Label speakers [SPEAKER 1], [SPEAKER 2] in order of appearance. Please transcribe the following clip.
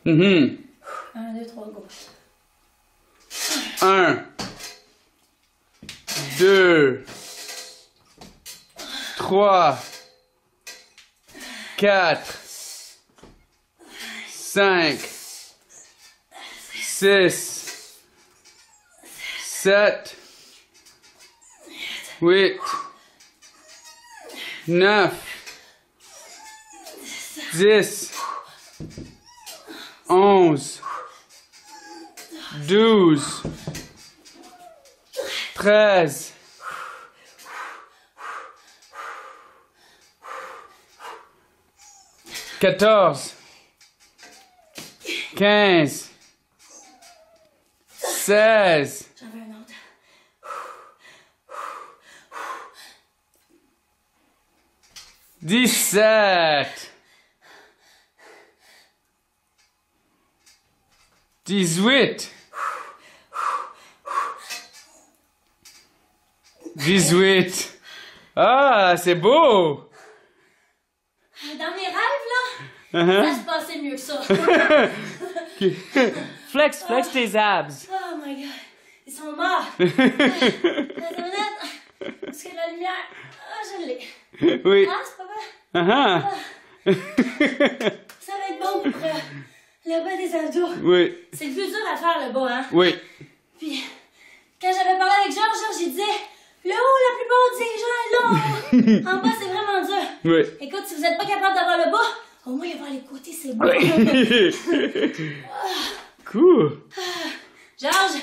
[SPEAKER 1] 1,
[SPEAKER 2] 2, 3, go.
[SPEAKER 1] 1, 2, 3, 4, 5, 6, 7, 8, 9, 10, 11, 12, 13, 14, 15, 16,
[SPEAKER 2] J'en veux un autre.
[SPEAKER 1] 17, 18, 18. Ah, c'est beau!
[SPEAKER 2] Dans mes rêves, là, ça se passait mieux que ça.
[SPEAKER 3] Flex tes abs.
[SPEAKER 2] Oh my god. Ils sont morts. Attends une minute. Est-ce que la lumière... Ah, je l'ai.
[SPEAKER 1] Oui.
[SPEAKER 2] Ah, c'est pas mal. Ça va être bon pour le bas des abdos.
[SPEAKER 1] Oui.
[SPEAKER 2] C'est le plus dur à faire, le bas, hein?
[SPEAKER 1] Oui.
[SPEAKER 2] Puis, quand j'avais parlé avec Georges, il disait le haut, la plupart des gens est là. En bas, c'est vraiment dur.
[SPEAKER 1] Oui.
[SPEAKER 2] Écoute, si vous n'êtes pas capable d'avoir le bas, au moins, il va les côtés, c'est bon.
[SPEAKER 1] Cool.
[SPEAKER 2] Georges,